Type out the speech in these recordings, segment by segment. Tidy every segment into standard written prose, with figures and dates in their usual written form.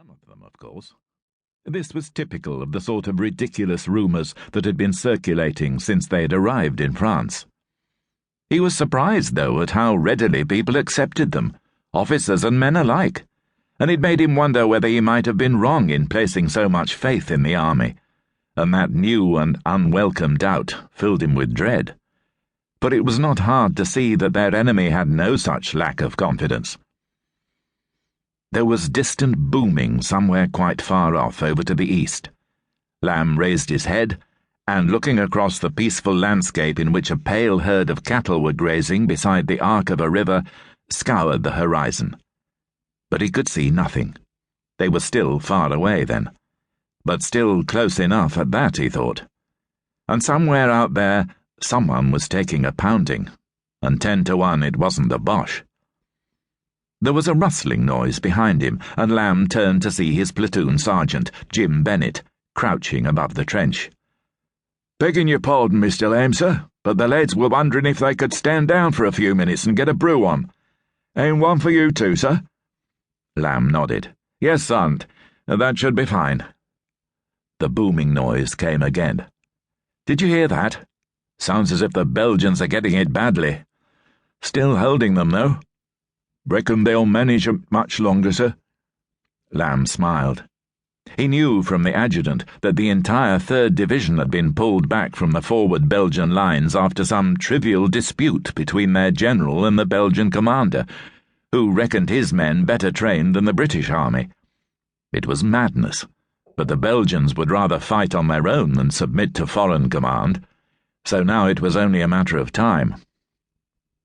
Some of them, of course. This was typical of the sort of ridiculous rumours that had been circulating since they had arrived in France. He was surprised, though, at how readily people accepted them, officers and men alike, and it made him wonder whether he might have been wrong in placing so much faith in the army, and that new and unwelcome doubt filled him with dread. But it was not hard to see that their enemy had no such lack of confidence. There was distant booming somewhere quite far off over to the east. Lamb raised his head, and looking across the peaceful landscape in which a pale herd of cattle were grazing beside the arc of a river, scoured the horizon. But he could see nothing. They were still far away then, but still close enough at that, he thought. And somewhere out there, someone was taking a pounding, and 10 to 1 it wasn't the Boche. There was a rustling noise behind him, and Lamb turned to see his platoon sergeant, Jim Bennett, crouching above the trench. "Begging your pardon, Mr. Lamb, sir, but the lads were wondering if they could stand down for a few minutes and get a brew on. And one for you too, sir?" Lamb nodded. "Yes, sergeant, that should be fine." The booming noise came again. "Did you hear that? Sounds as if the Belgians are getting it badly. Still holding them, though. Reckon they'll manage much longer, sir?" Lamb smiled. He knew from the adjutant that the entire 3rd Division had been pulled back from the forward Belgian lines after some trivial dispute between their general and the Belgian commander, who reckoned his men better trained than the British army. It was madness, but the Belgians would rather fight on their own than submit to foreign command, so now it was only a matter of time.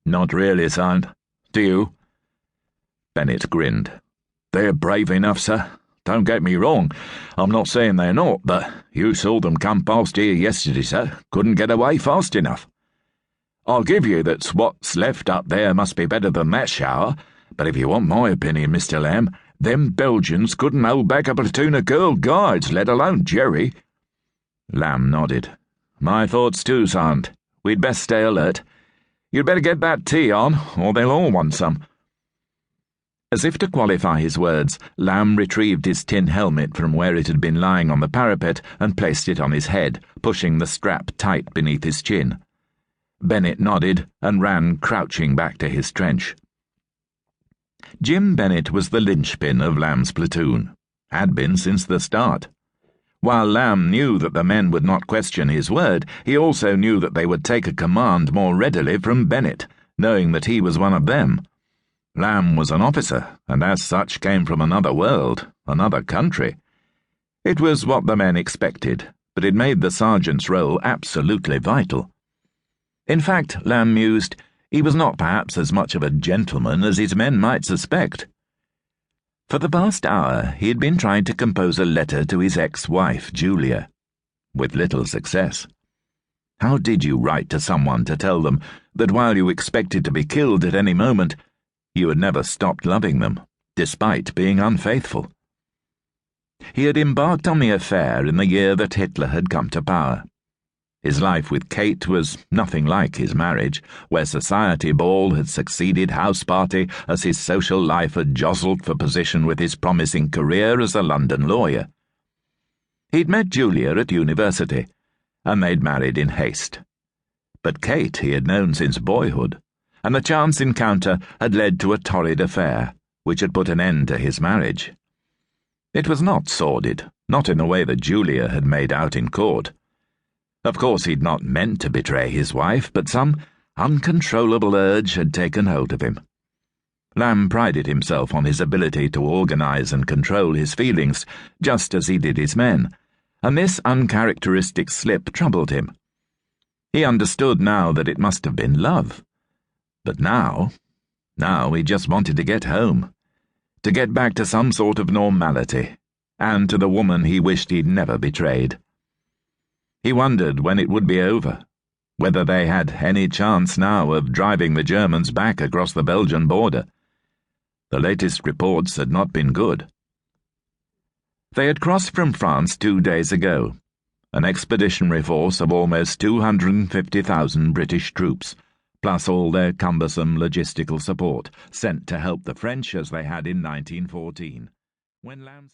"Not really, son. Do you?" Bennett grinned. "They're brave enough, sir. Don't get me wrong. I'm not saying they're not, but you saw them come past here yesterday, sir. Couldn't get away fast enough. I'll give you that what's left up there must be better than that shower, but if you want my opinion, Mr. Lamb, them Belgians couldn't hold back a platoon of Girl Guides, let alone Jerry." Lamb nodded. "My thoughts too, sergeant. We'd best stay alert. You'd better get that tea on, or they'll all want some." As if to qualify his words, Lamb retrieved his tin helmet from where it had been lying on the parapet and placed it on his head, pushing the strap tight beneath his chin. Bennett nodded and ran crouching back to his trench. Jim Bennett was the linchpin of Lamb's platoon, had been since the start. While Lamb knew that the men would not question his word, he also knew that they would take a command more readily from Bennett, knowing that he was one of them. Lamb was an officer, and as such came from another world, another country. It was what the men expected, but it made the sergeant's role absolutely vital. In fact, Lamb mused, he was not perhaps as much of a gentleman as his men might suspect. For the past hour he had been trying to compose a letter to his ex-wife, Julia, with little success. How did you write to someone to tell them that while you expected to be killed at any moment, you had never stopped loving them, despite being unfaithful? He had embarked on the affair in the year that Hitler had come to power. His life with Kate was nothing like his marriage, where society ball had succeeded house party as his social life had jostled for position with his promising career as a London lawyer. He'd met Julia at university, and they'd married in haste. But Kate he had known since boyhood, and the chance encounter had led to a torrid affair, which had put an end to his marriage. It was not sordid, not in the way that Julia had made out in court. Of course he'd not meant to betray his wife, but some uncontrollable urge had taken hold of him. Lamb prided himself on his ability to organize and control his feelings, just as he did his men, and this uncharacteristic slip troubled him. He understood now that it must have been love. But now he just wanted to get home, to get back to some sort of normality, and to the woman he wished he'd never betrayed. He wondered when it would be over, whether they had any chance now of driving the Germans back across the Belgian border. The latest reports had not been good. They had crossed from France 2 days ago, an expeditionary force of almost 250,000 British troops, plus all their cumbersome logistical support, sent to help the French as they had in 1914. When Lamb's